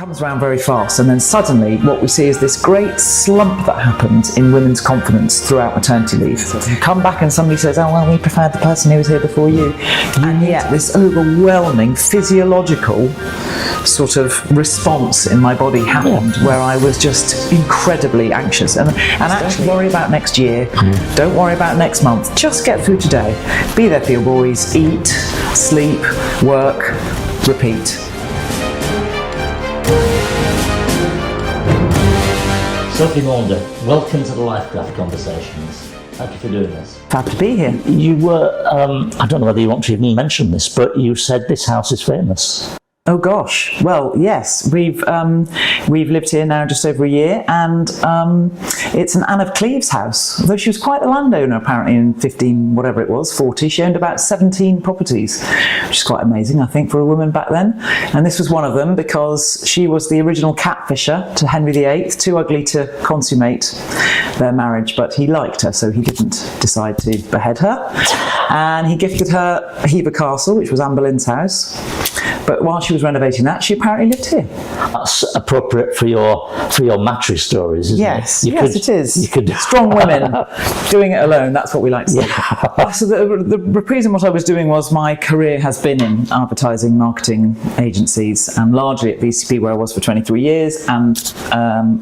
comes around very fast, and then suddenly what we see is this great slump that happens in women's confidence throughout maternity leave. So you come back and somebody says, oh well, we preferred the person who was here before you, and yet this overwhelming physiological sort of response in my body happened where I was just incredibly anxious and actually worry about next year, don't worry about next month, just get through today, be there for your boys, eat, sleep, work, repeat. Sophie Maunder, welcome to the Lifecraft Conversations. Thank you for doing this. Glad to be here. You were, I don't know whether you want to even mention this, but you said this house is famous. Oh gosh, well yes, we've lived here now just over a year, and it's an Anne of Cleves house. Although she was quite a landowner apparently in 40, she owned about 17 properties, which is quite amazing I think for a woman back then. And this was one of them because she was the original catfisher to Henry VIII, too ugly to consummate their marriage, but he liked her, so he didn't decide to behead her. And he gifted her Hever Castle, which was Anne Boleyn's house. But while she was renovating that, she apparently lived here. That's appropriate for your Matri stories, isn't it? Yes, it is. Strong women doing it alone, that's what we like to say. Yeah. So the reprise in what I was doing was my career has been in advertising, marketing agencies, and largely at VCP where I was for 23 years, and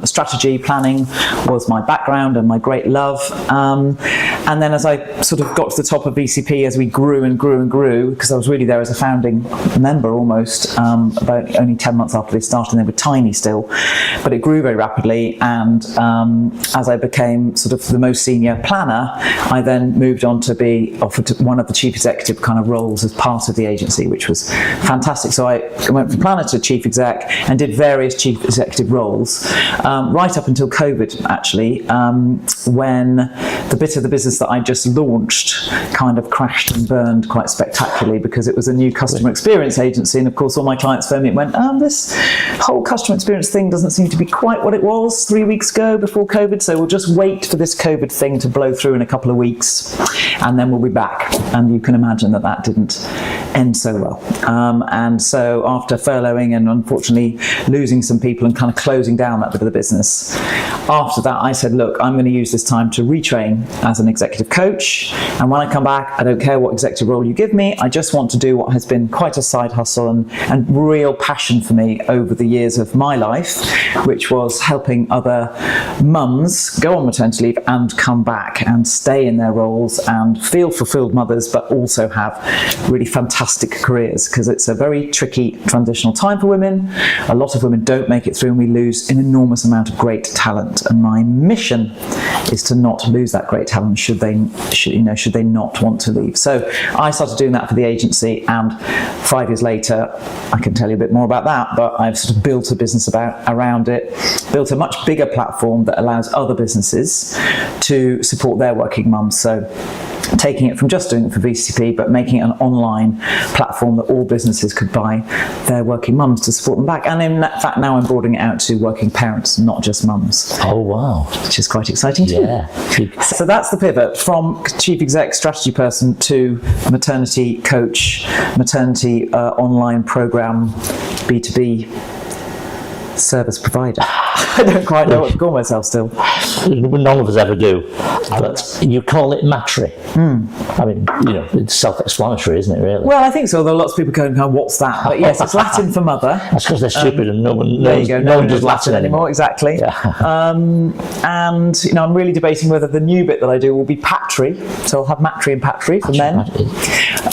strategy planning was my background and my great love. And then as I sort of got to the top of VCP, as we grew and grew and grew, because I was really there as a founding member almost, about only 10 months after they started, and they were tiny still, but it grew very rapidly. And as I became sort of the most senior planner, I then moved on to be offered one of the chief executive kind of roles as part of the agency, which was fantastic. So I went from planner to chief exec and did various chief executive roles, right up until COVID actually, when the bit of the business that I just launched kind of crashed and burned quite spectacularly, because it was a new customer experience agency, and of course all my clients phoned me and went, this whole customer experience thing doesn't seem to be quite what it was 3 weeks ago before COVID, so we'll just wait for this COVID thing to blow through in a couple of weeks and then we'll be back. And you can imagine that that didn't end so well. And so after furloughing and unfortunately losing some people and kind of closing down that bit of the business, after that I said, look, I'm going to use this time to retrain as an executive coach, and when I come back I don't care what executive role you give me, I just want to do what has been quite a side hustle and real passion for me over the years of my life, which was helping other mums go on maternity leave and come back and stay in their roles and feel fulfilled mothers, but also have really fantastic careers, because it's a very tricky transitional time for women. A lot of women don't make it through and we lose an enormous amount of great talent, and my mission is to not lose that great talent should they not want to leave. So I started doing that for the agency, and 5 years later I can tell you a bit more about that, but I've sort of built a business around it, built a much bigger platform that allows other businesses to support their working mums. So taking it from just doing it for VCP, but making it an online platform that all businesses could buy their working mums to support them back. And in fact, now I'm broadening it out to working parents, not just mums. Oh, wow. Which is quite exciting too. Yeah. So that's the pivot from chief exec strategy person to maternity coach, maternity online program, B2B service provider. I don't quite know what to call myself still. None of us ever do. But you call it Matri. I mean, it's self-explanatory, isn't it, really? Well, I think so. Although lots of people go, what's that? But yes, it's Latin for mother. That's because they're stupid and no one does Latin anymore. Exactly. Yeah. And I'm really debating whether the new bit that I do will be Patri, so I'll have Matri and Patri for men,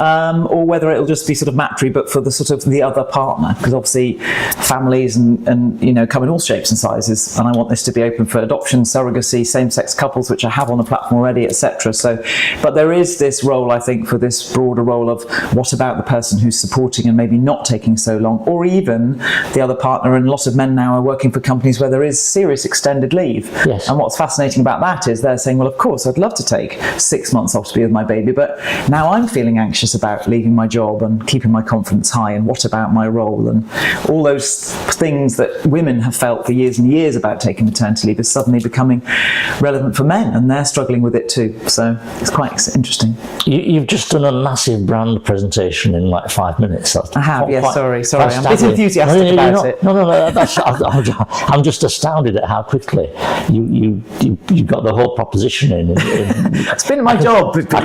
or whether it'll just be sort of Matri but for the sort of the other partner, because obviously families and come in all shapes and sizes, and I want this to be open for adoption, surrogacy, same-sex couples, which I have on the platform already, etc. So, but there is this role, I think, for this broader role of what about the person who's supporting and maybe not taking so long, or even the other partner. And a lot of men now are working for companies where there is serious extended leave. Yes. And what's fascinating about that is they're saying, well, of course, I'd love to take 6 months off to be with my baby, but now I'm feeling anxious about leaving my job and keeping my confidence high, and what about my role, and all those things that that women have felt for years and years about taking maternity leave is suddenly becoming relevant for men, and they're struggling with it too. So it's quite interesting. You've just done a massive brand presentation in like 5 minutes. I have, yes, sorry. I'm a bit enthusiastic about it. No, I'm just astounded at how quickly you got the whole proposition in. It's been my job. I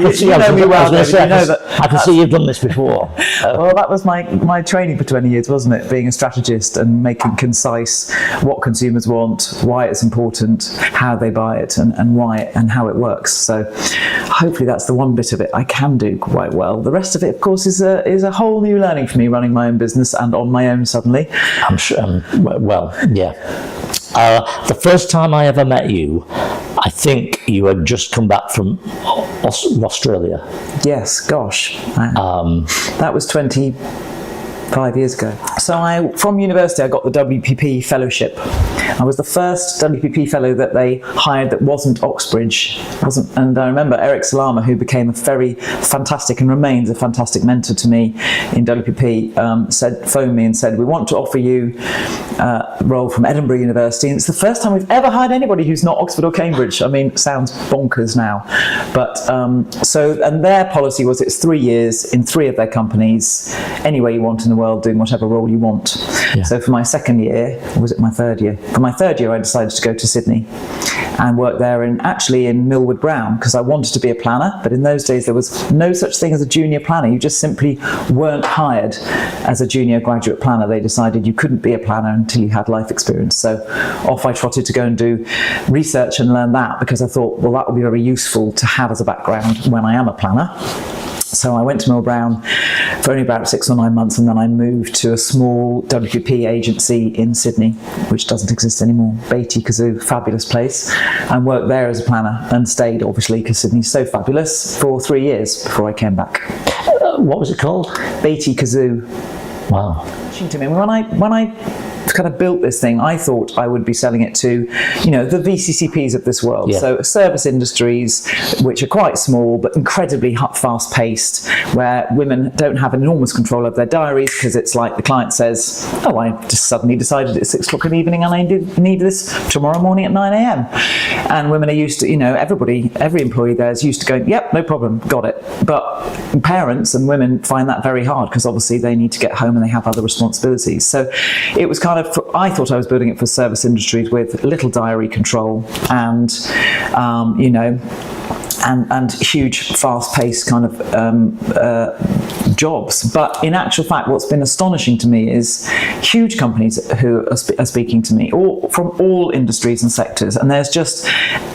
can see you've done this before. Well, that was my training for 20 years, wasn't it? Being a strategist and making concise what consumers want, why it's important, how they buy it, and why and how it works. So hopefully that's the one bit of it I can do quite well. The rest of it, of course, is a whole new learning for me, running my own business and on my own suddenly. I'm sure. Well, yeah. The first time I ever met you, I think you had just come back from Australia. Yes, gosh. That was 25 years ago. So from university, I got the WPP fellowship. I was the first WPP fellow that they hired that wasn't Oxbridge. And I remember Eric Salama, who became a very fantastic and remains a fantastic mentor to me in WPP, phoned me and said, we want to offer you a role from Edinburgh University. And it's the first time we've ever hired anybody who's not Oxford or Cambridge. I mean, it sounds bonkers now. But and their policy was it's 3 years in 3 of their companies, anywhere you want in the world, doing whatever role you want. Yeah. So for my second year, or was it my third year? For my third year, I decided to go to Sydney and work there in Millward Brown, because I wanted to be a planner, but in those days there was no such thing as a junior planner. You just simply weren't hired as a junior graduate planner. They decided you couldn't be a planner until you had life experience. So off I trotted to go and do research and learn that, because I thought, well, that would be very useful to have as a background when I am a planner. So I went to Mill Brown for only about 6 or 9 months, and then I moved to a small WPP agency in Sydney, which doesn't exist anymore, Beatty Kazoo, fabulous place, and worked there as a planner, and stayed, obviously, because Sydney's so fabulous, for 3 years before I came back. What was it called? Beatty Kazoo. Wow. To me, when I kind of built this thing, I thought I would be selling it to, the VCCPs of this world. Yeah. So service industries, which are quite small but incredibly fast-paced, where women don't have enormous control of their diaries, because it's like the client says, oh, I just suddenly decided it's 6 o'clock in the evening and I need this tomorrow morning at 9 a.m. And women are used to, every employee there is used to going, yep, no problem, got it. But parents and women find that very hard, because obviously they need to get home and they have other responsibilities. So it was kind of, I thought I was building it for service industries with little diary control and, and huge, fast-paced kind of jobs. But in actual fact, what's been astonishing to me is huge companies who are speaking to me, from all industries and sectors, and there's just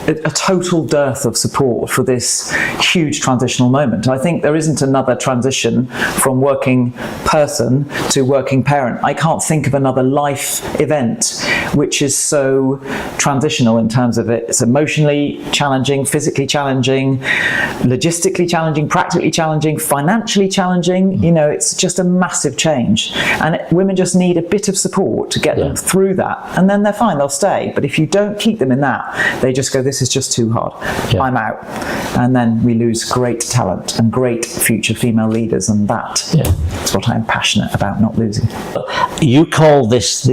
a total dearth of support for this huge transitional moment. I think there isn't another transition from working person to working parent. I can't think of another life event which is so transitional in terms of it's emotionally challenging, physically challenging, logistically challenging, practically challenging, financially challenging. It's just a massive change, and women just need a bit of support to get them through that, and then they're fine, they'll stay. But if you don't keep them in that, they just go, this is just too hard, I'm out, and then we lose great talent and great future female leaders, and that's what I'm passionate about not losing. You call this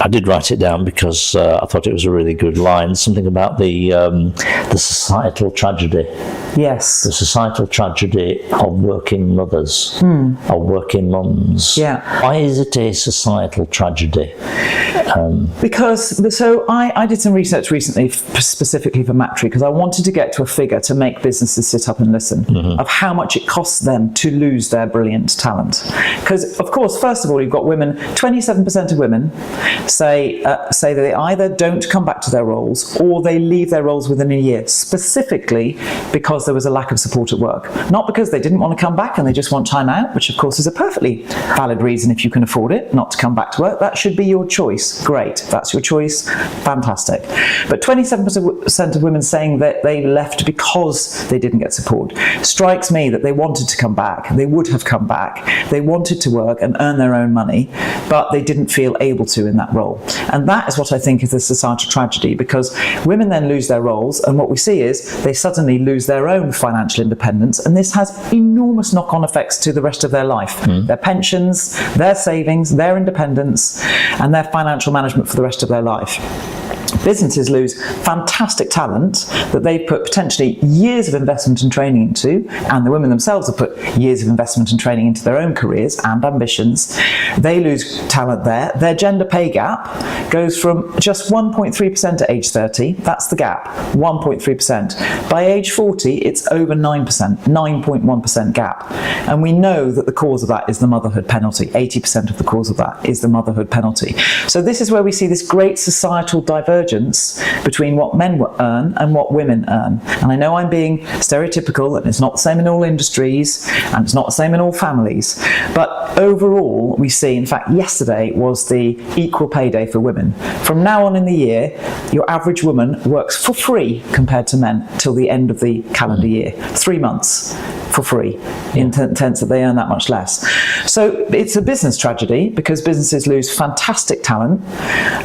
I did write it down because I thought it was a really good line. Something about the societal tragedy. Yes. The societal tragedy of working mothers, or working mums. Yeah. Why is it a societal tragedy? Because I did some research recently, specifically for Matri, because I wanted to get to a figure to make businesses sit up and listen of how much it costs them to lose their brilliant talent. Because, of course, first of all, you've got women, 27% of women say that they either don't come back to their roles or they leave their roles within a year, specifically because there was a lack of support at work. Not because they didn't want to come back and they just want time out, which of course is a perfectly valid reason if you can afford it, not to come back to work. That should be your choice. Great, that's your choice, fantastic. But 27% of women saying that they left because they didn't get support strikes me that they wanted to come back, they would have come back, they wanted to work and earn their own money, but they didn't feel able to in that role. And that is what I think is a societal tragedy, because women then lose their roles, and what we see is they suddenly lose their own financial independence, and this has enormous knock-on effects to the rest of their life. Their pensions, their savings, their independence, and their financial management for the rest of their life. Businesses lose fantastic talent that they've put potentially years of investment and training into, and the women themselves have put years of investment and training into their own careers and ambitions. They lose talent there. Their gender pay gap goes from just 1.3% at age 30. That's the gap, 1.3%. By age 40, it's over 9%, 9.1% gap. And we know that the cause of that is the motherhood penalty. 80% of the cause of that is the motherhood penalty. So this is where we see this great societal divergence between what men earn and what women earn. And I know I'm being stereotypical, and it's not the same in all industries, and it's not the same in all families. But overall, we see, in fact, yesterday was the equal pay day for women. From now on in the year, your average woman works for free compared to men till the end of the calendar year. 3 months for free, in the sense that they earn that much less. So it's a business tragedy, because businesses lose fantastic talent,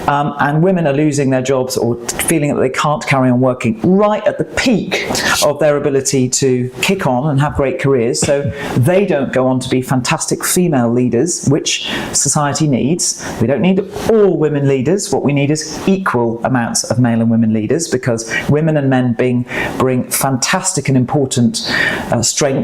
and women are losing their jobs or feeling that they can't carry on working right at the peak of their ability to kick on and have great careers. So they don't go on to be fantastic female leaders, which society needs. We don't need all women leaders. What we need is equal amounts of male and women leaders, because women and men bring fantastic and important strengths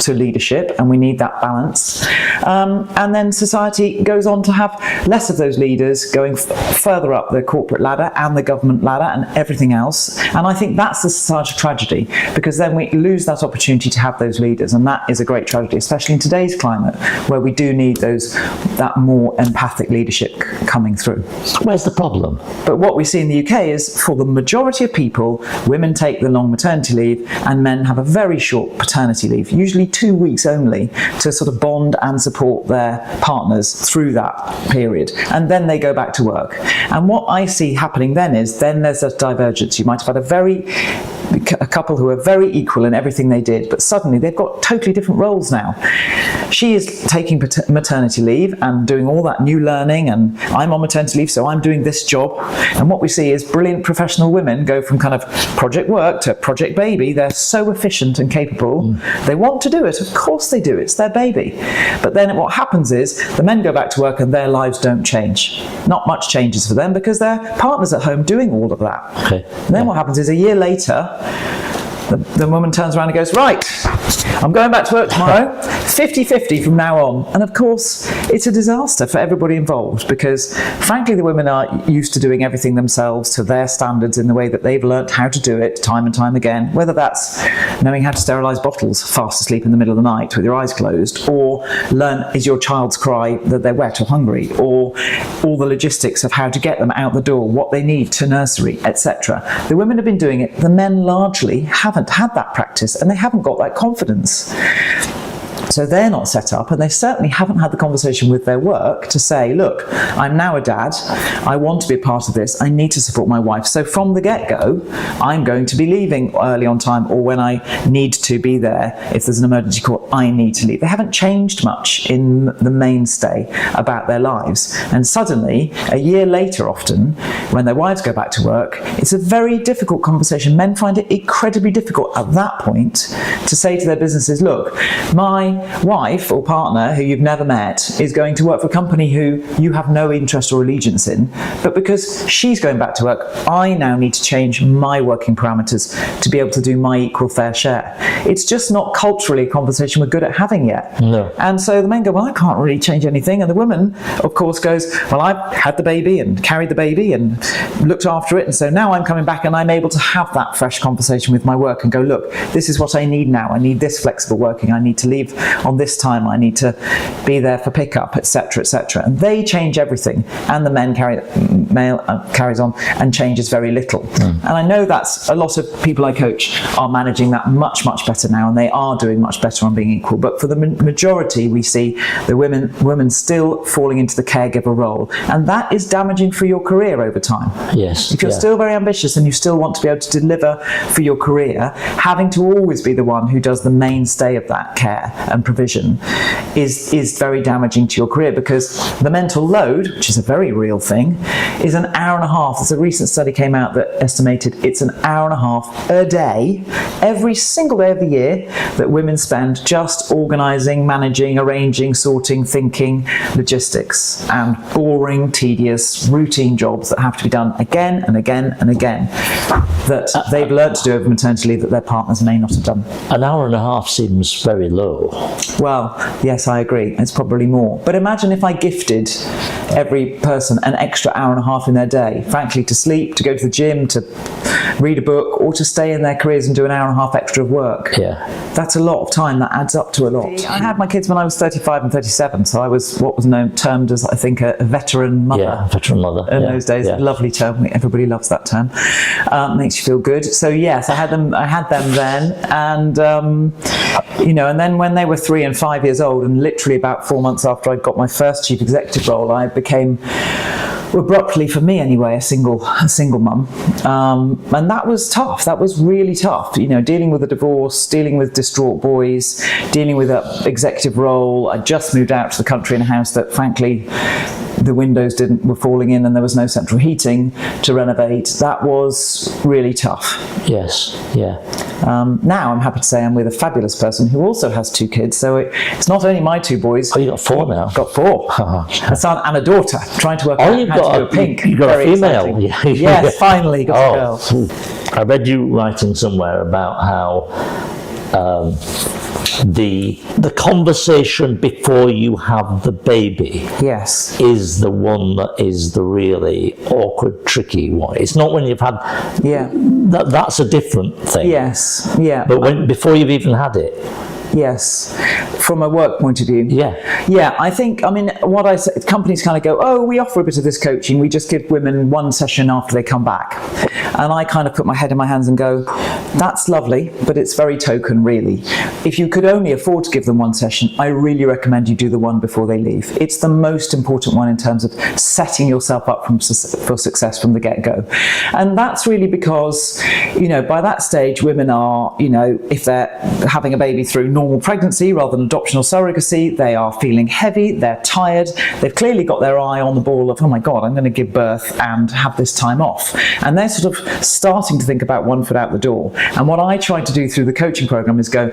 to leadership, and we need that balance. And then society goes on to have less of those leaders going further up the corporate ladder and the government ladder and everything else. And I think that's the societal tragedy, because then we lose that opportunity to have those leaders, and that is a great tragedy, especially in today's climate, where we do need that more empathic leadership coming through. Where's the problem? But what we see in the UK is, for the majority of people, women take the long maternity leave and men have a very short paternity leave, usually 2 weeks only, to sort of bond and support their partners through that period. And then they go back to work. And what I see happening then is, then there's a divergence. You might have had a couple who are very equal in everything they did, but suddenly they've got totally different roles now. She is taking maternity leave and doing all that new learning, and I'm on maternity leave, so I'm doing this job. And what we see is brilliant professional women go from kind of project work to project baby. They're so efficient and capable. They want to do it. Of course they do. It's their baby. But then what happens is the men go back to work and their lives don't change. Not much changes for them, because their partner's at home doing all of that. Okay. And then what happens is, a year later, the woman turns around and goes, right, I'm going back to work tomorrow, 50-50 from now on. And of course, it's a disaster for everybody involved, because frankly, the women are used to doing everything themselves to their standards in the way that they've learnt how to do it time and time again, whether that's knowing how to sterilise bottles fast asleep in the middle of the night with your eyes closed, or learn is your child's cry that they're wet or hungry, or all the logistics of how to get them out the door, what they need to nursery, etc. The women have been doing it. The men largely haven't had that practice, and they haven't got that confidence. So they're not set up, and they certainly haven't had the conversation with their work to say, look, I'm now a dad, I want to be a part of this, I need to support my wife. So from the get-go, I'm going to be leaving early on time, or when I need to be there, if there's an emergency call, I need to leave. They haven't changed much in the mainstay about their lives. And suddenly, a year later often, when their wives go back to work, it's a very difficult conversation. Men find it incredibly difficult at that point to say to their businesses, look, my wife or partner who you've never met is going to work for a company who you have no interest or allegiance in, but because she's going back to work, I now need to change my working parameters to be able to do my equal fair share. It's just not culturally a conversation we're good at having yet. No. And so the men go, well, I can't really change anything. And the woman, of course, goes, well, I've had the baby and carried the baby and looked after it, and so now I'm coming back and I'm able to have that fresh conversation with my work and go, look, this is what I need now. I need this flexible working. I need to leave on this time, I need to be there for pickup, etc., etc. And they change everything, and the male carries on and changes very little. And I know that's a lot of people I coach are managing that much, much better now, and they are doing much better on being equal. But for the majority, we see the women still falling into the caregiver role, and that is damaging for your career over time. Yes. If you're still very ambitious and you still want to be able to deliver for your career, having to always be the one who does the mainstay of that care and and provision is very damaging to your career, because the mental load, which is a very real thing, is an hour and a half. There's a recent study came out that estimated it's an hour and a half a day, every single day of the year, that women spend just organising, managing, arranging, sorting, thinking, logistics, and boring, tedious, routine jobs that have to be done again and again and again, that they've learnt to do over maternity leave that their partners may not have done. An hour and a half seems very low. Well, yes, I agree. It's probably more. But imagine if I gifted every person an extra hour and a half in their day, frankly, to sleep, to go to the gym, to read a book, or to stay in their careers and do an hour and a half extra of work. Yeah. That's a lot of time. That adds up to a lot. I had my kids when I was 35 and 37, so I was what was termed as, I think, a veteran mother. Yeah, veteran mother. In those days. Yeah. Lovely term. Everybody loves that term. Makes you feel good. So yes, I had them then, and and then when they were 3 and 5 years old, and literally about 4 months after I got my first chief executive role, I became, abruptly for me anyway, a single mum, and that was tough. That was really tough. Dealing with a divorce, dealing with distraught boys, dealing with an executive role. I just moved out to the country in a house that, frankly, the windows were falling in, and there was no central heating to renovate. That was really tough. Yes. Yeah. Now I'm happy to say I'm with a fabulous person who also has 2 kids. So it's not only my 2 boys. Oh, you got 4 now. Got 4. A son and a daughter. Trying to work out how to do a pink. You got Very a female. exciting. Yes, finally got a girl. I read you writing somewhere about how the conversation before you have the baby, yes, is the one that is the really awkward, tricky one. It's not when you've had, that's a different thing. Yes, yeah. But before you've even had it. Yes, from a work point of view. Yeah, I think, what I say, companies kind of go, oh, we offer a bit of this coaching, we just give women 1 session after they come back. And I kind of put my head in my hands and go, that's lovely, but it's very token, really. If you could only afford to give them 1 session, I really recommend you do the one before they leave. It's the most important one in terms of setting yourself up for success from the get-go. And that's really because, by that stage, women are, if they're having a baby through normal pregnancy rather than adoption or surrogacy, they are feeling heavy, they're tired, they've clearly got their eye on the ball of, oh my God, I'm going to give birth and have this time off. And they're sort of starting to think about 1 foot out the door. And what I try to do through the coaching program is go,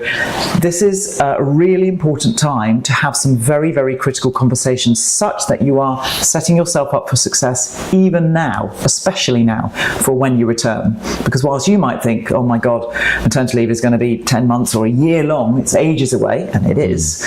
this is a really important time to have some very, very critical conversations such that you are setting yourself up for success even now, especially now, for when you return. Because whilst you might think, oh my God, maternity leave is going to be 10 months or a year long, it's ages away, and it is.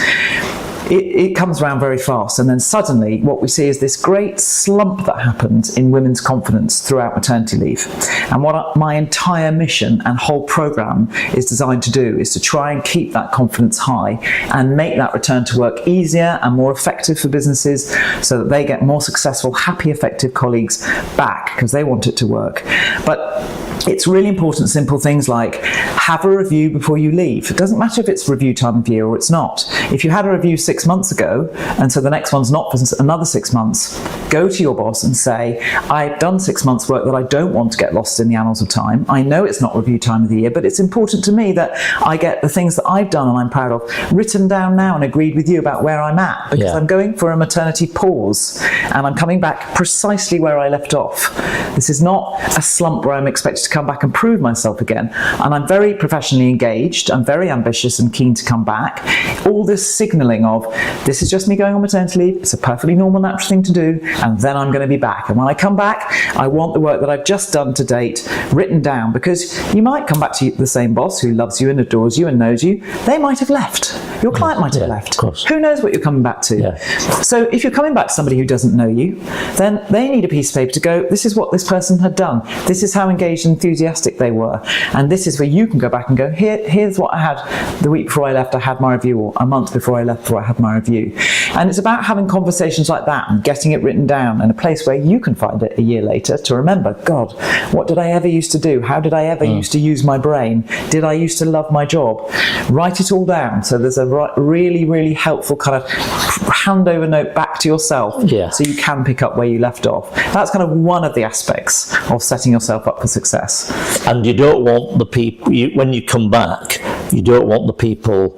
It comes around very fast, and then suddenly what we see is this great slump that happens in women's confidence throughout maternity leave. And what my entire mission and whole program is designed to do is to try and keep that confidence high and make that return to work easier and more effective for businesses, so that they get more successful, happy, effective colleagues back because they want it to work. But it's really important, simple things like have a review before you leave. It doesn't matter if it's review time of year or it's not. If you had a review 6 months ago, and so the next one's not for another 6 months, go to your boss and say, I've done 6 months work that I don't want to get lost in the annals of time. I know it's not review time of the year, but it's important to me that I get the things that I've done and I'm proud of written down now and agreed with you about where I'm at, because I'm going for a maternity pause and I'm coming back precisely where I left off. This is not a slump where I'm expected to come back and prove myself again. And I'm very professionally engaged, I'm very ambitious and keen to come back. All this signalling of, this is just me going on maternity leave, it's a perfectly normal, natural thing to do, and then I'm going to be back. And when I come back, I want the work that I've just done to date written down, because you might come back to the same boss who loves you and adores you and knows you. They might have left. Your client might have left. Of course. Who knows what you're coming back to? So if you're coming back to somebody who doesn't know you, then they need a piece of paper to go, this is what this person had done. This is how engaged and enthusiastic they were. And this is where you can go back and go, here's what I had the week before I left, I had my review, or a month before I left, before I had my review. And it's about having conversations like that and getting it written down in a place where you can find it a year later to remember, God, what did I ever used to do? How did I ever used to use my brain? Did I used to love my job? Write it all down. So there's a really, really helpful kind of handover note back to yourself, so you can pick up where you left off. That's kind of one of the aspects of setting yourself up for success. And you don't want the people, when you come back, you don't want the people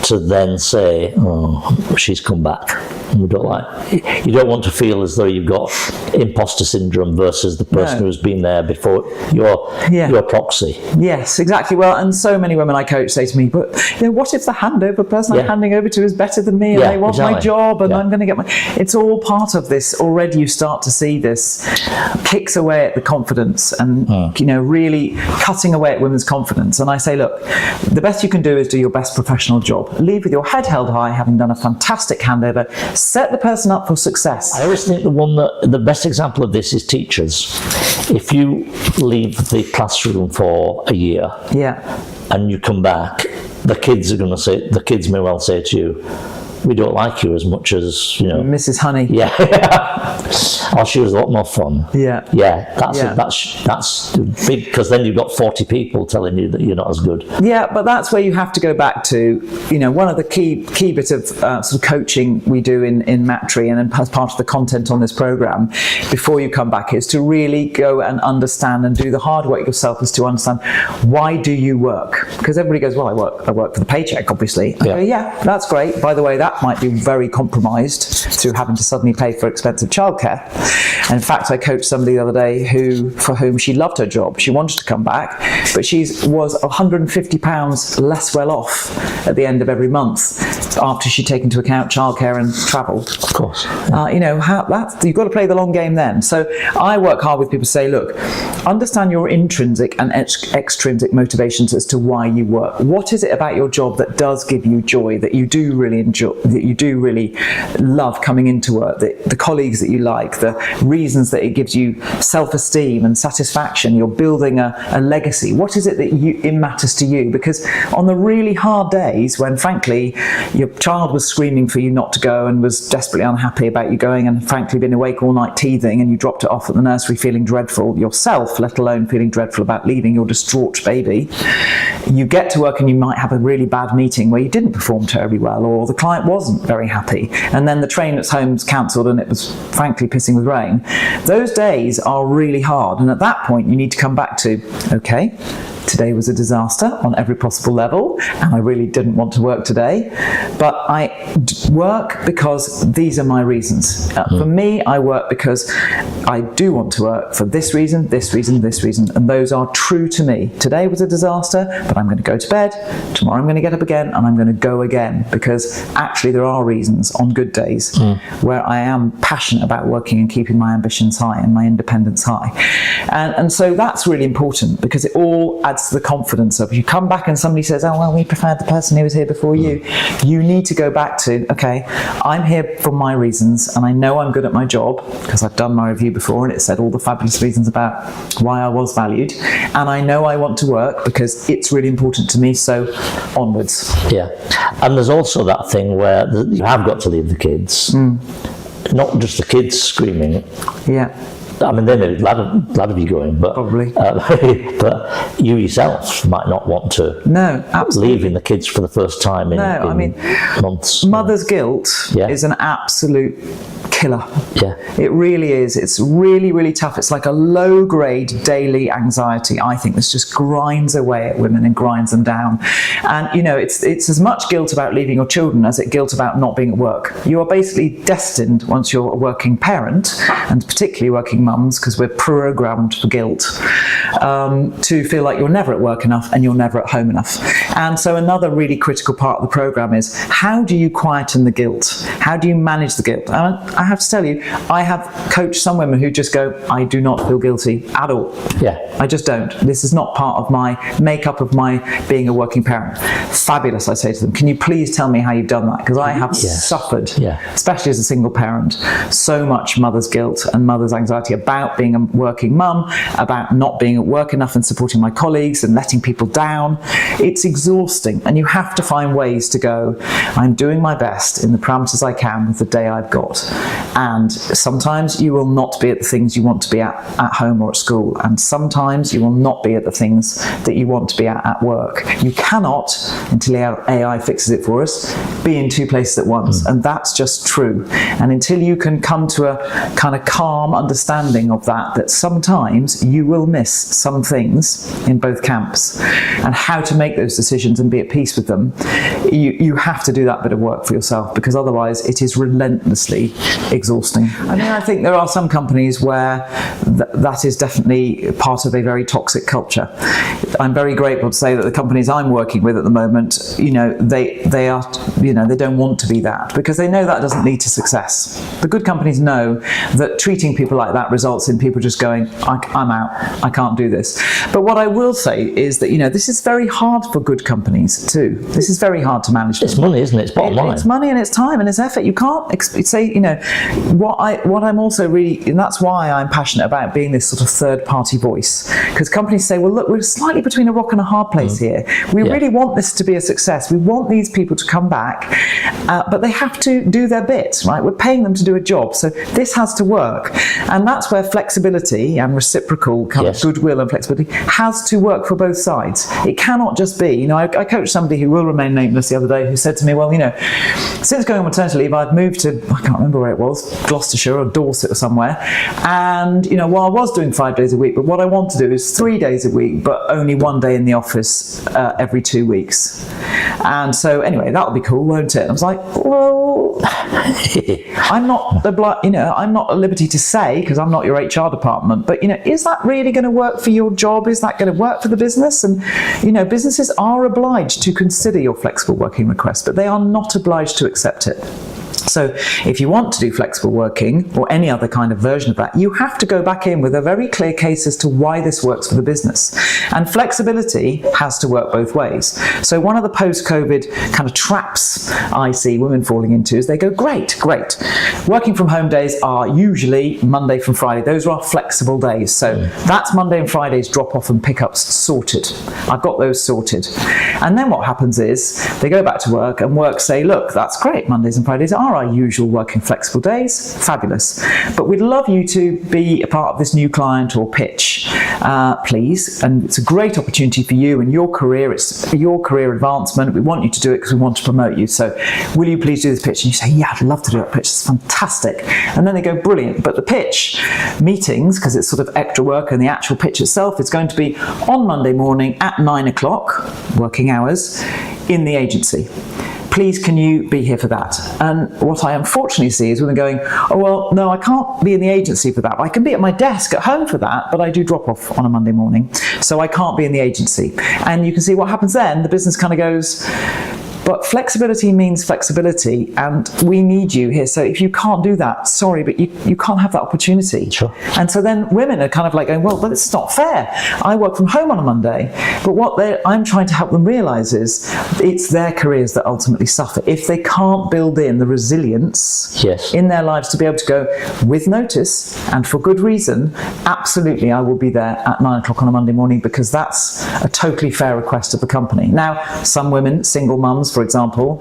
to then say, oh, she's come back. You don't want to feel as though you've got imposter syndrome versus the person who's been there before, your proxy. Yes, exactly. Well, and so many women I coach say to me, but what if the handover person I'm handing over to is better than me, and they want my job, and I'm going to get my... It's all part of this. Already you start to see this kicks away at the confidence and, really cutting away at women's confidence. And I say, look, the best you can do is do your best professional job. Leave with your head held high, having done a fantastic handover. Set the person up for success. I always think the best example of this is teachers. If you leave the classroom for a year and you come back, the kids may well say to you, we don't like you as much as, Mrs. Honey. Yeah. Oh, she was a lot more fun. Yeah. That's big, because then you've got 40 people telling you that you're not as good. Yeah, but that's where you have to go back to, one of the key bit of sort of coaching we do in Matri, and as part of the content on this program, before you come back, is to really go and understand and do the hard work yourself, is to understand, why do you work? Because everybody goes, well, I work for the paycheck, obviously. I go, that's great. By the way, that might be very compromised through having to suddenly pay for expensive childcare. And in fact, I coached somebody the other day for whom she loved her job. She wanted to come back, but she was £150 less well off at the end of every month after she'd taken into account childcare and travel. Of course. You've got to play the long game then. So I work hard with people to say, look, understand your intrinsic and extrinsic motivations as to why you work. What is it about your job that does give you joy, that you do really enjoy, that you do really love coming into work, the colleagues that you like, the reasons that it gives you self-esteem and satisfaction, you're building a legacy. What is it that it matters to you? Because on the really hard days when, frankly, your child was screaming for you not to go and was desperately unhappy about you going, and frankly been awake all night teething, and you dropped it off at the nursery feeling dreadful yourself, let alone feeling dreadful about leaving your distraught baby, you get to work and you might have a really bad meeting where you didn't perform terribly well, or the client wasn't very happy, and then the train at home's cancelled and it was frankly pissing with rain. Those days are really hard, and at that point you need to come back to, okay, today was a disaster on every possible level, and I really didn't want to work today, but I work because these are my reasons. For me, I work because I do want to work for this reason, this reason, this reason, and those are true to me. Today was a disaster, but I'm going to go to bed. Tomorrow I'm going to get up again, and I'm going to go again, because actually there are reasons on good days where I am passionate about working and keeping my ambitions high and my independence high. And so that's really important, because it all adds to the confidence of, you come back and somebody says, oh, well, we preferred the person who was here before you. You need to go back to, okay, I'm here for my reasons, and I know I'm good at my job because I've done my review before and it said all the fabulous reasons about why I was valued, and I know I want to work because it's really important to me, so onwards. Yeah, and there's also that thing where you have got to leave the kids, not just the kids screaming. Yeah. I mean, they're glad of you going, but probably. But you yourself might not want to. No, absolutely. Leaving the kids for the first time in months. Mother's guilt is an absolute killer. Yeah, it really is. It's really, really tough. It's like a low-grade daily anxiety, I think, that just grinds away at women and grinds them down. And it's as much guilt about leaving your children as it guilt about not being at work. You are basically destined, once you're a working parent, and particularly working mums, because we're programmed for guilt, to feel like you're never at work enough and you're never at home enough. And so another really critical part of the program is, how do you quieten the guilt? How do you manage the guilt? And I have to tell you, I have coached some women who just go, I do not feel guilty at all. Yeah. I just don't. This is not part of my makeup of my being a working parent. Fabulous, I say to them. Can you please tell me how you've done that? Because I have suffered, especially as a single parent, so much mother's guilt and mother's anxiety about being a working mum, about not being at work enough and supporting my colleagues and letting people down. It's exhausting, and you have to find ways to go, I'm doing my best in the parameters I can with the day I've got. And sometimes you will not be at the things you want to be at home or at school, and sometimes you will not be at the things that you want to be at work. You cannot, until AI fixes it for us, be in two places at once, and that's just true. And until you can come to a kind of calm understanding of that sometimes you will miss some things in both camps, and how to make those decisions decisions and be at peace with them, you have to do that bit of work for yourself, because otherwise it is relentlessly exhausting. I mean, I think there are some companies where that is definitely part of a very toxic culture. I'm very grateful to say that the companies I'm working with at the moment, they are, they don't want to be that, because they know that doesn't lead to success. The good companies know that treating people like that results in people just going, I'm out, I can't do this. But what I will say is that, this is very hard for good companies too. This is very hard to manage. It's money, isn't it? It's bottom line. It's money and it's time and it's effort. You can't say, what I'm also really, and that's why I'm passionate about being this sort of third party voice, because companies say, well, look, we're slightly between a rock and a hard place here. We really want this to be a success. We want these people to come back, but they have to do their bit, right? We're paying them to do a job. So this has to work. And that's where flexibility and reciprocal kind of goodwill and flexibility has to work for both sides. It cannot just be, I coached somebody who will remain nameless the other day who said to me, well, since going on maternity leave, I've moved to, I can't remember where it was, Gloucestershire or Dorset or somewhere. And, I was doing 5 days a week, but what I want to do is 3 days a week, but only 1 day in the office every 2 weeks. And so anyway, that'll be cool, won't it? And I was like, well, I'm not I'm not at liberty to say, because I'm not your HR department, but is that really going to work for your job? Is that going to work for the business? And businesses are obliged to consider your flexible working request, but they are not obliged to accept it. So if you want to do flexible working or any other kind of version of that, you have to go back in with a very clear case as to why this works for the business. And flexibility has to work both ways. So one of the post-COVID kind of traps I see women falling into is they go, great. Working from home days are usually Monday from Friday. Those are our flexible days. So that's Monday and Friday's drop-off and pickups sorted. I've got those sorted. And then what happens is they go back to work and work say, look, that's great. Mondays and Fridays are our usual working flexible days. Fabulous. But we'd love you to be a part of this new client or pitch, please. And it's a great opportunity for you and your career. It's your career advancement. We want you to do it because we want to promote you. So will you please do this pitch? And you say, yeah, I'd love to do that pitch. It's fantastic. And then they go, brilliant. But the pitch meetings, because it's sort of extra work, and the actual pitch itself is going to be on Monday morning at 9 o'clock, working hours, in the agency. Please, can you be here for that? And what I unfortunately see is women going, oh, well, no, I can't be in the agency for that. I can be at my desk at home for that, but I do drop off on a Monday morning, so I can't be in the agency. And you can see what happens then. The business kind of goes, but flexibility means flexibility, and we need you here. So if you can't do that, sorry, but you can't have that opportunity. Sure. And so then women are kind of like going, well, but it's not fair. I work from home on a Monday. But what I'm trying to help them realise is it's their careers that ultimately suffer. If they can't build in the resilience in their lives to be able to go with notice and for good reason, absolutely, I will be there at 9 o'clock on a Monday morning, because that's a totally fair request of the company. Now, some women, single mums, for example,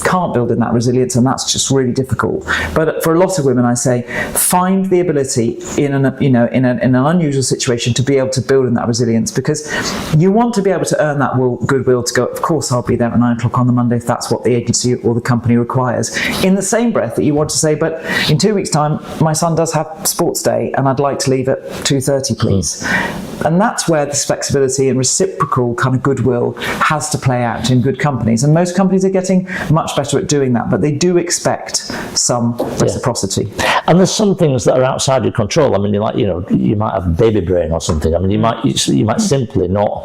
can't build in that resilience, and that's just really difficult. But for a lot of women, I say, find the ability in an unusual situation to be able to build in that resilience, because you want to be able to earn that goodwill to go, of course, I'll be there at 9 o'clock on the Monday if that's what the agency or the company requires. In the same breath that you want to say, but in 2 weeks' time, my son does have sports day and I'd like to leave at 2:30, please. And that's where this flexibility and reciprocal kind of goodwill has to play out in good companies. And most companies are getting much better at doing that, but they do expect some reciprocity. And there's some things that are outside your control. I mean, you might have baby brain or something. I mean, you might simply not,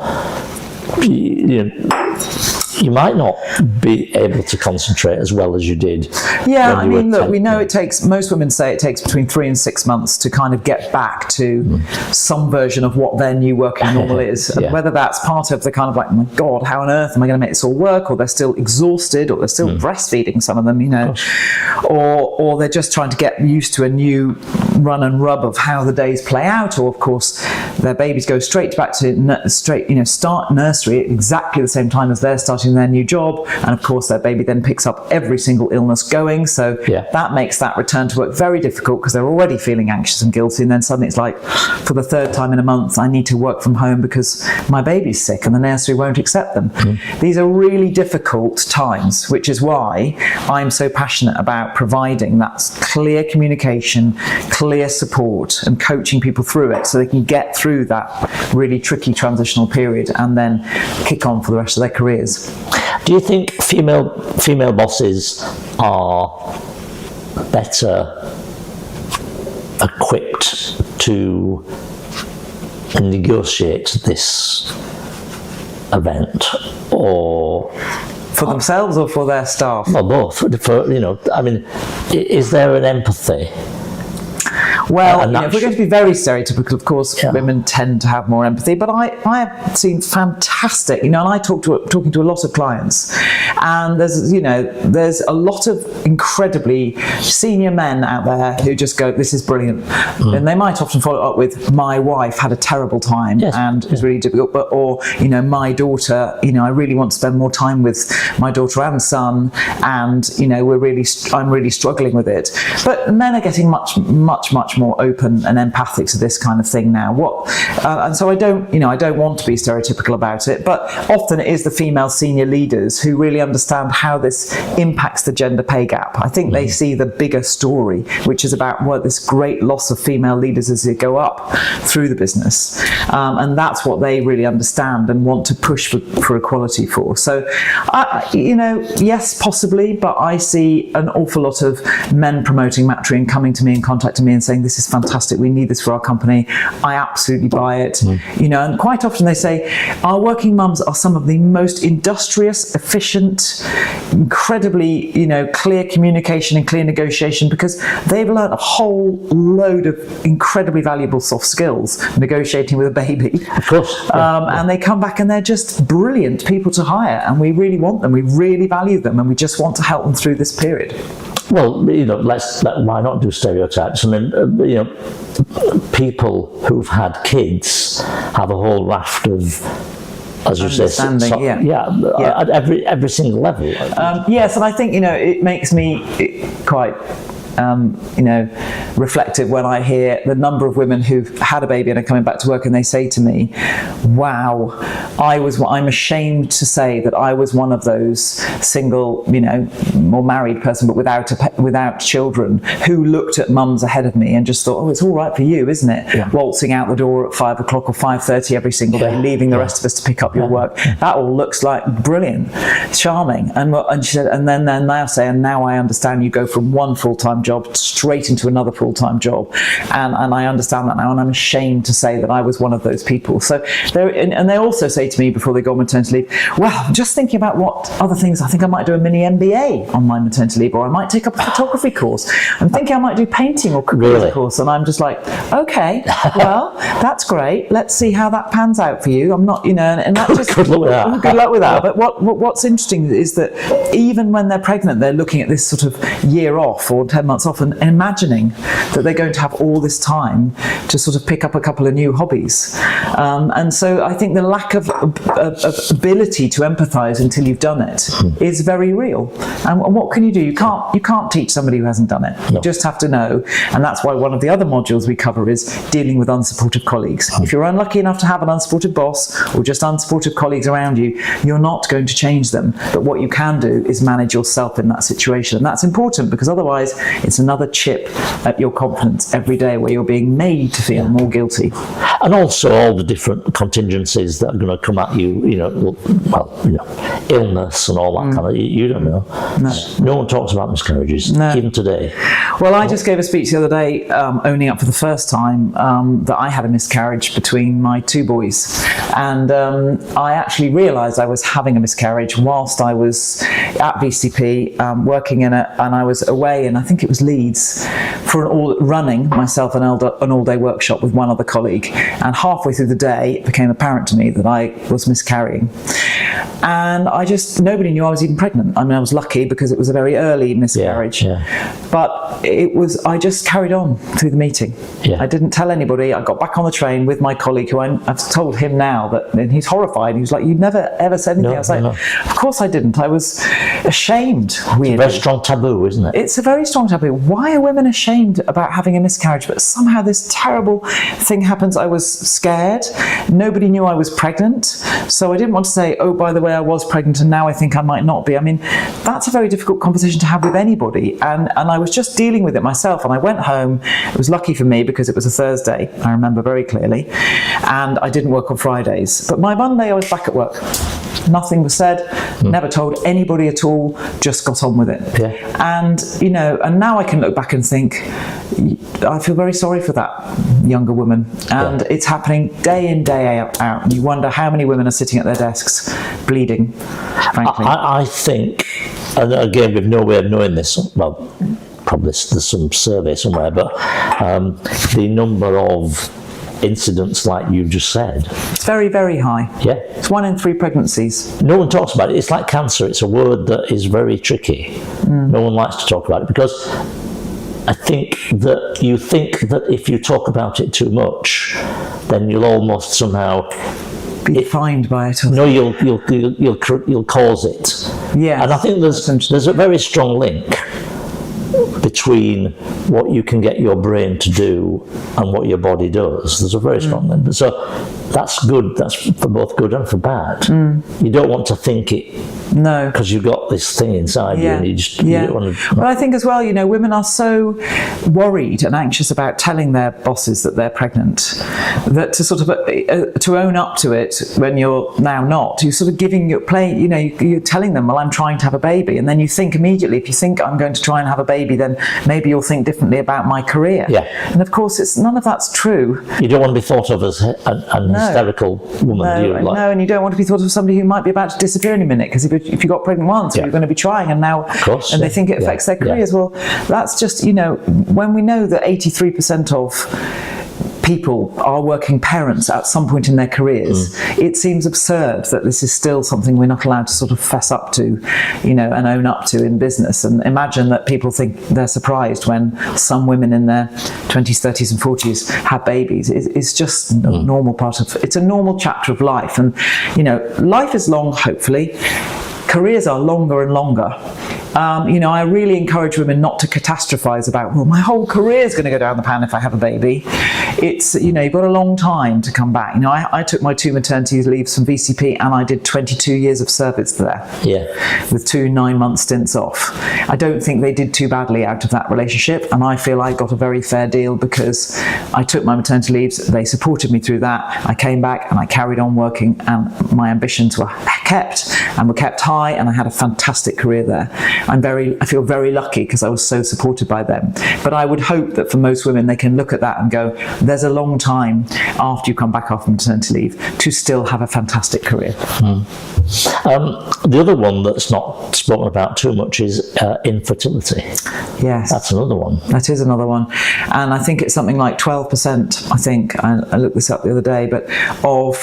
you might not be able to concentrate as well as you did. Yeah, I mean, look, we know most women say it takes between 3 and 6 months to kind of get back to some version of what their new working normal is. And whether that's part of the kind of like, oh my God, how on earth am I going to make this all work? Or they're still exhausted, or they're still breastfeeding, some of them, or they're just trying to get used to a new run and rub of how the days play out. Or of course, their babies go straight back to start nursery at exactly the same time as they're starting starting their new job, and of course their baby then picks up every single illness going, so that makes that return to work very difficult because they're already feeling anxious and guilty, and then suddenly it's like, for the third time in a month, I need to work from home because my baby's sick and the nursery won't accept them. These are really difficult times, which is why I'm so passionate about providing that clear communication, clear support, and coaching people through it so they can get through that really tricky transitional period and then kick on for the rest of their careers. Do you think female bosses are better equipped to negotiate this event, or for themselves or for their staff? Well, both. I mean, is there an empathy? Well, if we're going to be very stereotypical, of course, women tend to have more empathy, but I have seen fantastic, and I talking to a lot of clients, and there's a lot of incredibly senior men out there who just go, this is brilliant. And they might often follow up with, my wife had a terrible time and it was really difficult, or my daughter, I really want to spend more time with my daughter and son, and I'm really struggling with it. But men are getting much more open and empathic to this kind of thing now. And so I don't want to be stereotypical about it, but often it is the female senior leaders who really understand how this impacts the gender pay gap. I think they see the bigger story, which is about this great loss of female leaders as they go up through the business, and that's what they really understand and want to push for equality for. So, yes, possibly, but I see an awful lot of men promoting Matri and coming to me and contacting me and saying, this is fantastic, we need this for our company. I absolutely buy it. And quite often they say, our working mums are some of the most industrious, efficient, incredibly, clear communication and clear negotiation, because they've learned a whole load of incredibly valuable soft skills negotiating with a baby. Of course. And they come back and they're just brilliant people to hire, and we really want them, we really value them, and we just want to help them through this period. Well, why not do stereotypes? I mean, people who've had kids have a whole raft of, as you say, at every single level. Yes, and I think it makes me quite reflective when I hear the number of women who've had a baby and are coming back to work, and they say to me, wow, I'm ashamed to say that I was one of those single, more married person, but without children, who looked at mums ahead of me and just thought, oh, it's all right for you, isn't it? Yeah. Waltzing out the door at 5 o'clock or 5:30 every single day, leaving the rest of us to pick up your work. That all looks like brilliant, charming. And she said, and then they'll say, and now I understand you go from one full-time job straight into another full-time job, and I understand that now, and I'm ashamed to say that I was one of those people. So they also say to me before they go on maternity leave, well, I'm just thinking about what other things, I think I might do a mini MBA on my maternity leave, or I might take up a photography course. I'm thinking I might do painting or cooking as a course, and I'm just like, okay, well, that's great, let's see how that pans out for you. I'm not, and that just good luck with that. Good luck with that. But what's interesting is that even when they're pregnant, they're looking at this sort of year off or 10 months off and imagining that they're going to have all this time to sort of pick up a couple of new hobbies. And so I think the lack of ability to empathise until you've done it is very real. And what can you do? You can't teach somebody who hasn't done it. No. You just have to know. And that's why one of the other modules we cover is dealing with unsupportive colleagues. If you're unlucky enough to have an unsupportive boss or just unsupportive colleagues around you, you're not going to change them. But what you can do is manage yourself in that situation. And that's important, because otherwise it's another chip at your confidence every day where you're being made to feel more guilty. And also all the different contingencies that are going to come at you, illness and all that kind of, you don't know. No one talks about miscarriages, even today. Well, I just gave a speech the other day owning up for the first time that I had a miscarriage between my two boys. And I actually realised I was having a miscarriage whilst I was at VCP working in and I was away in, I think it was Leeds, for running myself an all-day workshop with one other colleague. And halfway through the day, it became apparent to me that I was miscarrying. And nobody knew I was even pregnant. I mean, I was lucky because it was a very early miscarriage. But I just carried on through the meeting. I didn't tell anybody. I got back on the train with my colleague, who I've told him now that, and he's horrified. He was like, "You never ever said anything." I was like, "Of course I didn't. I was ashamed." Weirdly. It's a very strong taboo, isn't it? It's a very strong taboo. Why are women ashamed about having a miscarriage? But somehow this terrible thing happens. I was scared. Nobody knew I was pregnant. So I didn't want to say, "Oh, by the way, I was pregnant and now I think I might not be." I mean, that's a very difficult conversation to have with anybody. And I was just dealing with it myself. And I went home. It was lucky for me because it was a Thursday, I remember very clearly. And I didn't work on Fridays. But my Monday, I was back at work. Nothing was said, never told anybody at all, just got on with it. And, and now I can look back and think, I feel very sorry for that younger woman. And it's happening day in, day out. And you wonder how many women are sitting at their desks bleeding, frankly. I think, and again, we've no way of knowing this, well, probably there's some survey somewhere, but the number of incidents like you just said, it's very, very high. It's 1 in 3 pregnancies. No one talks about it. It's like cancer. It's a word that is very tricky. No one likes to talk about it because I think that you think that if you talk about it too much, then you'll almost somehow be defined by it. No, you'll cause it. And I think there's a very strong link between what you can get your brain to do and what your body does. There's a very strong link. So that's good. That's for both good and for bad. You don't want to think it. No. Because you've got this thing inside you and you just you don't want to. Well, I think as well, women are so worried and anxious about telling their bosses that they're pregnant that to sort of to own up to it when you're now not, you're sort of you're telling them, well, I'm trying to have a baby. And then you think immediately, if you think I'm going to try and have a baby, then maybe you'll think differently about my career. And of course, none of that's true. You don't want to be thought of as an hysterical woman, do you? No, and you don't want to be thought of as somebody who might be about to disappear in a minute, because if you got pregnant once, you're going to be trying, and now, and they think it affects their careers. Well, that's just, when we know that 83% of people are working parents at some point in their careers, it seems absurd that this is still something we're not allowed to sort of fess up to, and own up to in business. And imagine that people think they're surprised when some women in their 20s, 30s and 40s have babies. It's just a normal part of, it's a normal chapter of life. And, life is long, hopefully. Careers are longer and longer. I really encourage women not to catastrophize about, well, my whole career is going to go down the pan if I have a baby. It's, you've got a long time to come back. I took my 2 maternity leaves from VCP and I did 22 years of service there. With 2 9-month stints off. I don't think they did too badly out of that relationship, and I feel I got a very fair deal because I took my maternity leaves, they supported me through that, I came back and I carried on working, and my ambitions were kept high, and I had a fantastic career there. I feel very lucky because I was so supported by them. But I would hope that for most women, they can look at that and go, there's a long time after you come back after maternity leave to still have a fantastic career. The other one that's not spoken about too much is infertility. Yes. That's another one. That is another one. And I think it's something like 12%, I think, I looked this up the other day, but of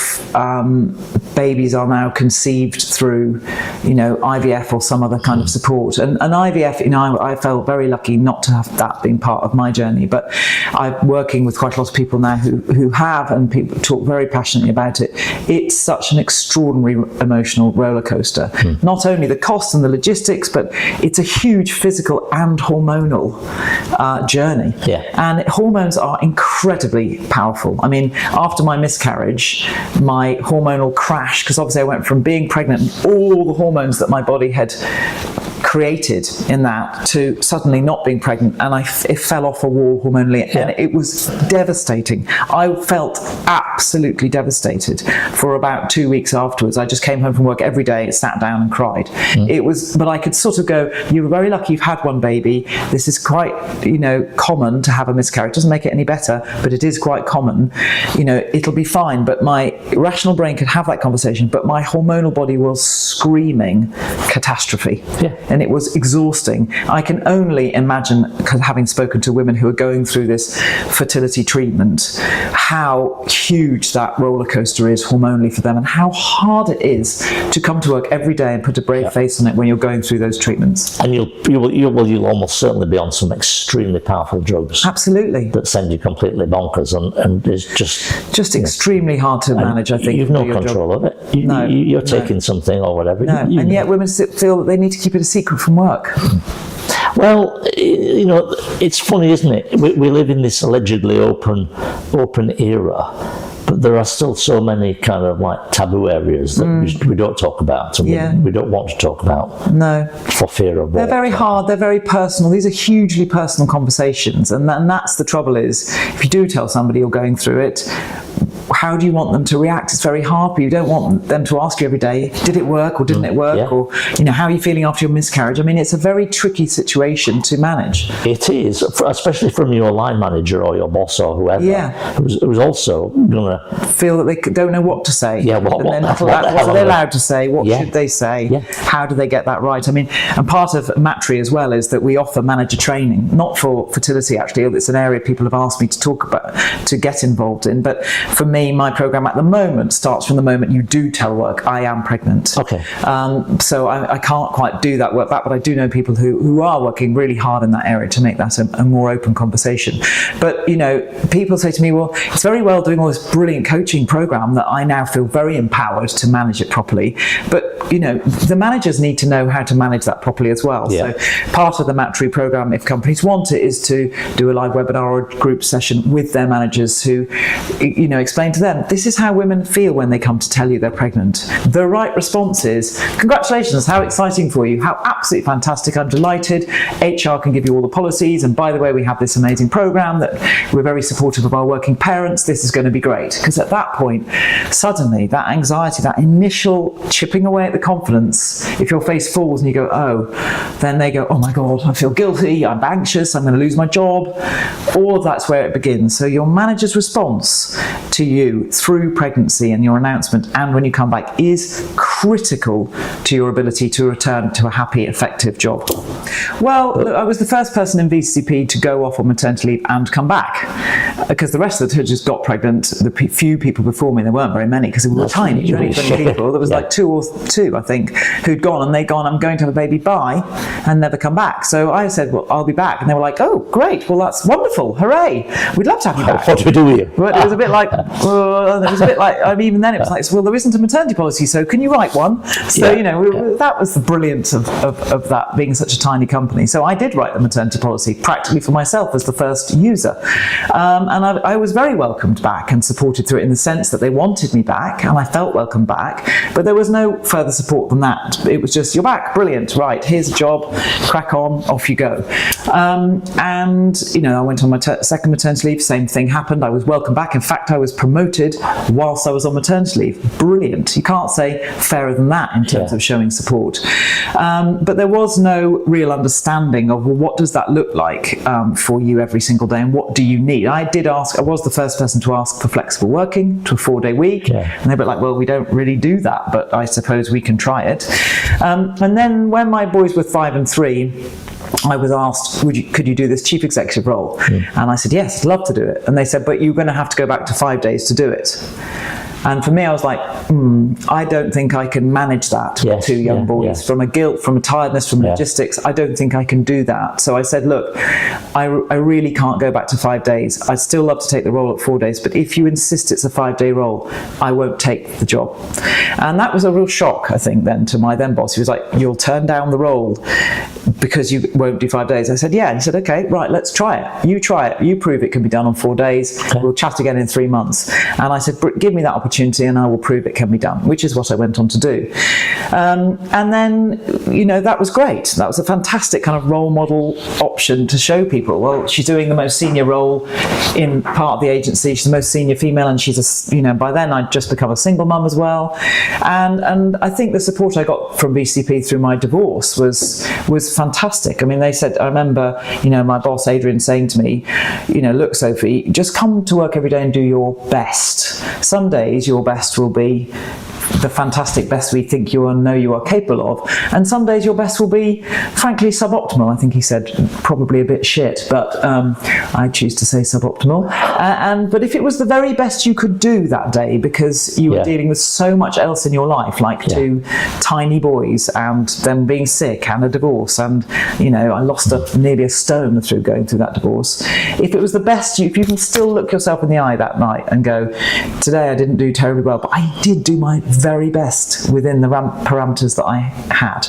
babies are now conceived through, IVF or some other kind of support. And IVF, I felt very lucky not to have that being part of my journey, but I'm working with quite a lot of people now who have, and people talk very passionately about it. It's such an extraordinary emotional roller coaster. Not only the cost and the logistics, but it's a huge physical and hormonal journey. And hormones are incredibly powerful. I mean, after my miscarriage, my hormonal crash, because obviously I went from being pregnant and all the hormones that my body had created in that to suddenly not being pregnant, and it fell off a wall hormonally, and it was devastating. I felt absolutely devastated for about 2 weeks afterwards. I just came home from work every day, sat down and cried. But I could sort of go, you were very lucky you've had one baby. This is quite, common to have a miscarriage. It doesn't make it any better, but it is quite common. It'll be fine. But my rational brain could have that conversation, but my hormonal body was screaming catastrophe. And it was exhausting. I can only imagine, having spoken to women who are going through this fertility treatment, how huge huge that roller coaster is hormonally for them, and how hard it is to come to work every day and put a brave face on it when you're going through those treatments. And you'll almost certainly be on some extremely powerful drugs. Absolutely. That send you completely bonkers, and it's just extremely hard to manage, I think. You've no control of it. You're taking something or whatever. No, and yet women feel that they need to keep it a secret from work. Well, it's funny, isn't it? We live in this allegedly open era, but there are still so many kind of like taboo areas that we don't talk about, and we don't want to talk about. No. For fear of They're very hard, they're very personal. These are hugely personal conversations, and that's the trouble is, if you do tell somebody you're going through it, how do you want them to react? It's very hard, but you don't want them to ask you every day, did it work or didn't it work? Or, how are you feeling after your miscarriage? I mean, it's a very tricky situation to manage. It is, especially from your line manager or your boss or whoever, who's also going to feel that they don't know what to say. Yeah, what are they allowed to say? What should they say? Yeah. How do they get that right? I mean, and part of Matri as well is that we offer manager training, not for fertility actually. It's an area people have asked me to talk about, to get involved in. But for me, my program at the moment starts from the moment you do tell work, I am pregnant. Okay. So I can't quite do that work back, but I do know people who are working really hard in that area to make that a more open conversation. But, people say to me, well, it's very well doing all this brilliant coaching program that I now feel very empowered to manage it properly. But, the managers need to know how to manage that properly as well. Yeah. So part of the Matri program, if companies want it, is to do a live webinar or a group session with their managers who, explain to them, this is how women feel when they come to tell you they're pregnant. The right response is, congratulations, how exciting for you, how absolutely fantastic, I'm delighted, HR can give you all the policies, and by the way, we have this amazing program that we're very supportive of our working parents, this is going to be great. Because at that point, suddenly, that anxiety, that initial chipping away at the confidence, if your face falls and you go, oh, then they go, oh my God, I feel guilty, I'm anxious, I'm going to lose my job. All of that's where it begins. So your manager's response to you through pregnancy and your announcement and when you come back is critical to your ability to return to a happy, effective job. Well, look, I was the first person in VCP to go off on maternity leave and come back, because the rest of the just got pregnant. The few people before me, there weren't very many because we were tiny, only 20 people. There was like two, I think, who'd gone, and they'd gone, I'm going to have a baby, bye, and never come back. So I said, well, I'll be back. And they were like, oh, great, well, that's wonderful, hooray, we'd love to have you back. What do we do with you? But it was a bit like, even then it was like, well, there isn't a maternity policy, so can you write one? So, that was the brilliance of that being such a tiny company. So I did write the maternity policy practically for myself as the first user. And I was very welcomed back and supported through it in the sense that they wanted me back and I felt welcome back, but there was no further support than that. It was just, you're back, brilliant, right, here's a job, crack on, off you go. I went on my second maternity leave, same thing happened, I was welcomed back. In fact, I was promoted whilst I was on maternity leave. Brilliant. You can't say fairer than that in terms of showing support. But there was no real understanding of, well, what does that look like for you every single day and what do you need? I was the first person to ask for flexible working to a 4-day week. Yeah. And they were like, well, we don't really do that, but I suppose we can try it. And then when my boys were 5 and 3, I was asked, could you do this chief executive role? And I said, yes, I'd love to do it. And they said, but you're going to have to go back to 5 days to do it. And for me, I was like, I don't think I can manage that with 2 young boys. Yes. From a guilt, from a tiredness, from logistics, I don't think I can do that. So I said, look, I really can't go back to 5 days. I'd still love to take the role at 4 days, but if you insist it's a 5-day role, I won't take the job. And that was a real shock, I think, then to my then boss. He was like, you'll turn down the role because you won't do 5 days. I said, yeah. And he said, okay, right, let's try it. You try it. You prove it can be done on 4 days. Okay. We'll chat again in 3 months. And I said, give me that opportunity and I will prove it can be done, which is what I went on to do. And then, that was great. That was a fantastic kind of role model option to show people, well, she's doing the most senior role in part of the agency. She's the most senior female and she's by then I'd just become a single mum as well. And I think the support I got from VCP through my divorce was fantastic. I mean, they said, I remember, my boss Adrian saying to me, look, Sophie, just come to work every day and do your best. Some days your best will be the fantastic best we think you know you are capable of. And some days your best will be, frankly, suboptimal. I think he said probably a bit shit, but I choose to say suboptimal. But if it was the very best you could do that day, because you were dealing with so much else in your life, like 2 tiny boys and them being sick and a divorce, and I lost nearly a stone through going through that divorce. If it was the best, if you can still look yourself in the eye that night and go, today I didn't do terribly well, but I did do my very best within the parameters that I had.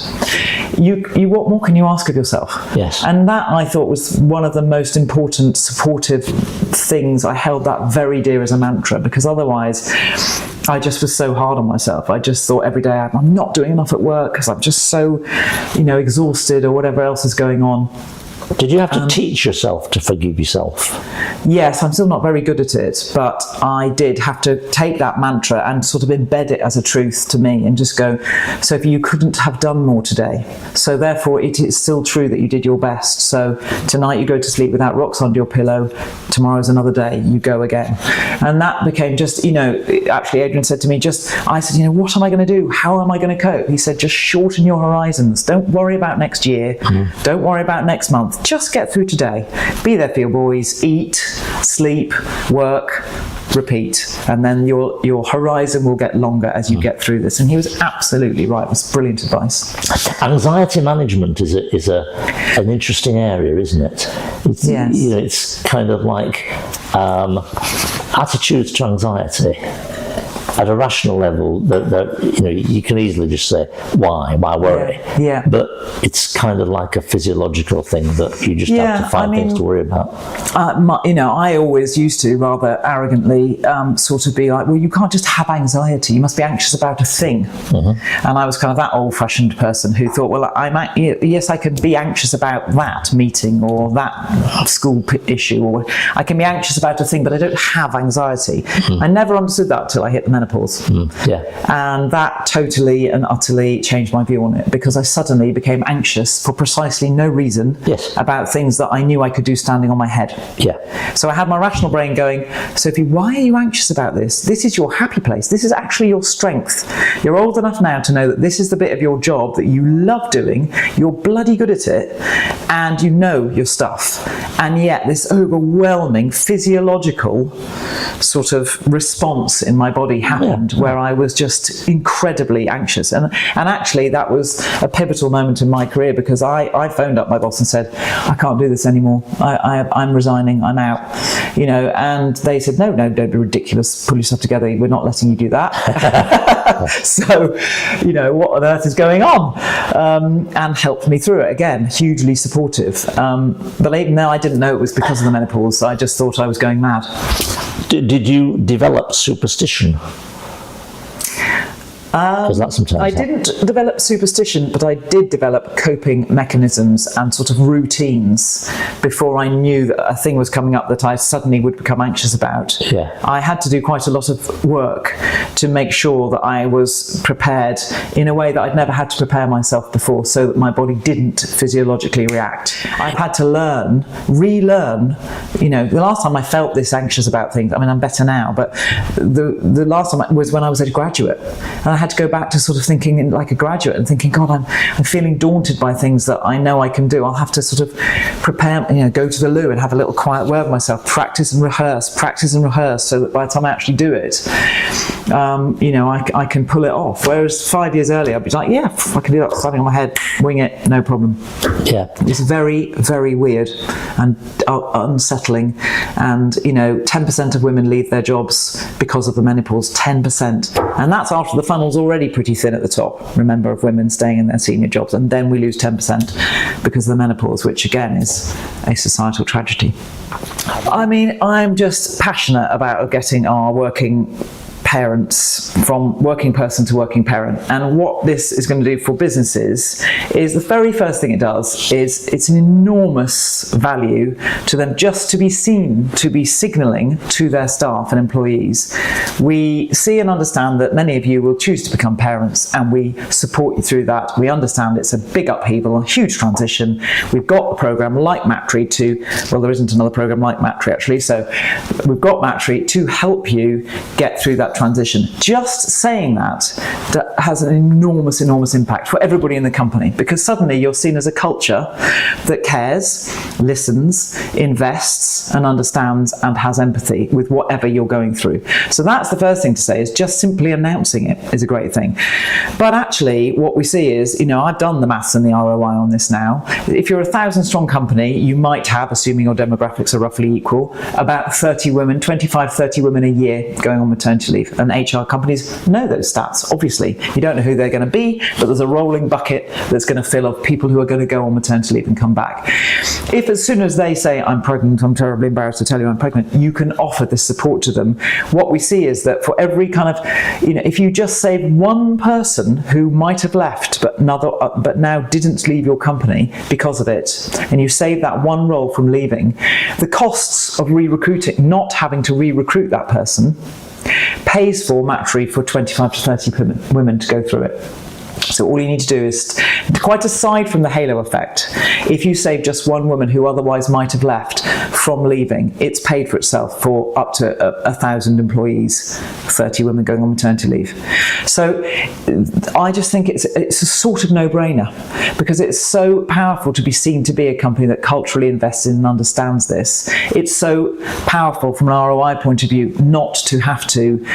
What more can you ask of yourself? Yes. And that, I thought, was one of the most important supportive things. I held that very dear as a mantra, because otherwise I just was so hard on myself. I just thought every day I'm not doing enough at work because I'm just so, exhausted, or whatever else is going on. Did you have to teach yourself to forgive yourself? Yes, I'm still not very good at it, but I did have to take that mantra and sort of embed it as a truth to me and just go, Sophie, you couldn't have done more today. So therefore it is still true that you did your best. So tonight you go to sleep without rocks under your pillow. Tomorrow's another day, you go again. And that became just, actually Adrian said to me, I said, what am I going to do? How am I going to cope? He said, just shorten your horizons. Don't worry about next year. Don't worry about next month. Just get through today. Be there for your boys. Eat, sleep, work, repeat, and then your horizon will get longer as you get through this. And he was absolutely right. It was brilliant advice. Anxiety management is an interesting area, isn't it? Yes. It's kind of like attitudes to anxiety. At a rational level, you can easily just say, why worry? Yeah. But it's kind of like a physiological thing that you just have to find things to worry about. I always used to rather arrogantly sort of be like, well, you can't just have anxiety. You must be anxious about a thing. And I was kind of that old-fashioned person who thought, well, yes, I can be anxious about that meeting or that school issue, or I can be anxious about a thing, but I don't have anxiety. I never understood that till I hit the menopause. And that totally and utterly changed my view on it, because I suddenly became anxious for precisely no reason about things that I knew I could do standing on my head. So I had my rational brain going, Sophie, why are you anxious about this? This is your happy place. This is actually your strength. You're old enough now to know that this is the bit of your job that you love doing. You're bloody good at it, and you know your stuff. And yet this overwhelming physiological sort of response in my body happened where I was just incredibly anxious. And actually that was a pivotal moment in my career, because I phoned up my boss and said, I can't do this anymore. I'm resigning. I'm out. And they said, no, don't be ridiculous. Pull yourself together. We're not letting you do that. So, what on earth is going on? And helped me through it again. Hugely supportive. But even though I didn't know it was because of the menopause, I just thought I was going mad. Did you develop superstition? I didn't develop superstition, but I did develop coping mechanisms and sort of routines before I knew that a thing was coming up that I suddenly would become anxious about. I had to do quite a lot of work to make sure that I was prepared in a way that I'd never had to prepare myself before, so that my body didn't physiologically react. I've had to relearn, the last time I felt this anxious about things, I'm better now, but the last time was when I was a graduate, and I had to go back to sort of thinking like a graduate and thinking, God, I'm feeling daunted by things that I know I can do. I'll have to sort of prepare, go to the loo and have a little quiet word with myself, practice and rehearse, so that by the time I actually do it, I can pull it off. Whereas 5 years earlier, I'd be like, I can do that, standing on my head, wing it, no problem. It's very, very weird and unsettling. And 10% of women leave their jobs because of the menopause. 10%, and that's after the funnel's already pretty thin at the top, remember, of women staying in their senior jobs, and then we lose 10% because of the menopause, which again is a societal tragedy. I'm just passionate about getting our working parents from working person to working parent. And what this is going to do for businesses is, the very first thing it does is it's an enormous value to them just to be seen, to be signalling to their staff and employees. We see and understand that many of you will choose to become parents, and we support you through that. We understand it's a big upheaval, a huge transition. We've got a program like Matri there isn't another program like Matri actually, so we've got Matri to help you get through that transition. Just saying that has an enormous impact for everybody in the company, because suddenly you're seen as a culture that cares, listens, invests and understands and has empathy with whatever you're going through. So that's the first thing to say, is just simply announcing it is a great thing. But actually what we see is, I've done the maths and the ROI on this now. If you're a 1,000-strong company, you might have, assuming your demographics are roughly equal, about 30 women, 25, 30 women a year going on maternity leave. And HR companies know those stats, obviously. You don't know who they're going to be, but there's a rolling bucket that's going to fill of people who are going to go on maternity leave and come back. If as soon as they say, I'm pregnant, I'm terribly embarrassed to tell you I'm pregnant, you can offer this support to them. What we see is that for every kind of, if you just save one person who might have left but now didn't leave your company because of it, and you save that one role from leaving, the costs of re-recruiting, not having to re-recruit that person, pays for Matri for 25 to 30 women to go through it. So all you need to do is, quite aside from the halo effect, if you save just one woman who otherwise might have left from leaving, it's paid for itself for up to 1,000 employees, 30 women going on maternity leave. So I just think it's a sort of no-brainer, because it's so powerful to be seen to be a company that culturally invests in and understands this. It's so powerful from an ROI point of view not to have to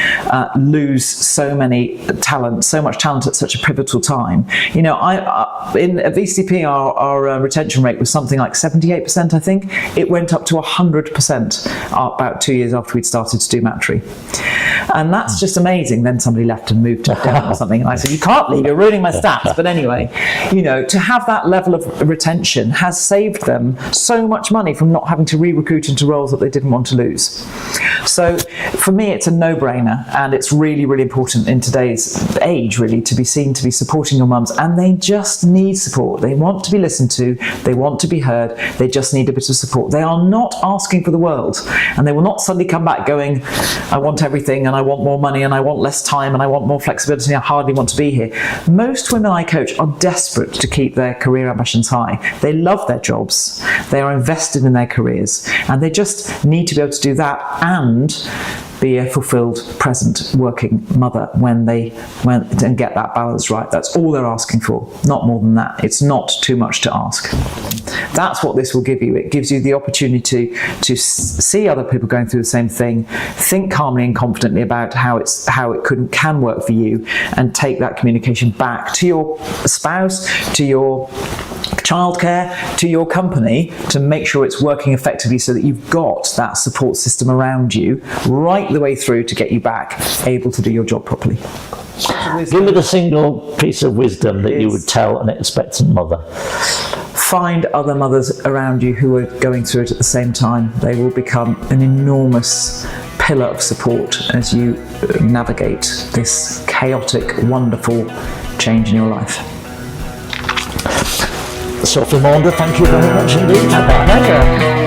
lose so much talent at such a pivotal time. In at VCP, our retention rate was something like 78%, I think. It went up to 100% about 2 years after we'd started to do Matri. And that's just amazing. Then somebody left and moved down or something. And I said, you can't leave, you're ruining my stats. But anyway, to have that level of retention has saved them so much money from not having to re-recruit into roles that they didn't want to lose. So for me, it's a no-brainer. And it's really, really important in today's age, really, to be seen to be supporting your mums. And they just need support. They want to be listened to. They want to be heard. They just need a bit of support. They are not asking for the world. And they will not suddenly come back going, I want everything, and I want more money, and I want less time, and I want more flexibility, I hardly want to be here. Most women I coach are desperate to keep their career ambitions high. They love their jobs. They are invested in their careers. And they just need to be able to do that and be a fulfilled, present, working mother and get that balance right. That's all they're asking for, not more than that. It's not too much to ask. That's what this will give you. It gives you the opportunity to see other people going through the same thing, think calmly and confidently about how it can work for you, and take that communication back to your spouse, to your childcare, to your company, to make sure it's working effectively, so that you've got that support system around you right the way through to get you back able to do your job properly. Give me the single piece of wisdom that you would tell an expectant mother. Find other mothers around you who are going through it at the same time. They will become an enormous pillar of support as you navigate this chaotic, wonderful change in your life. Sophie Maunder, thank you very much indeed. My pleasure.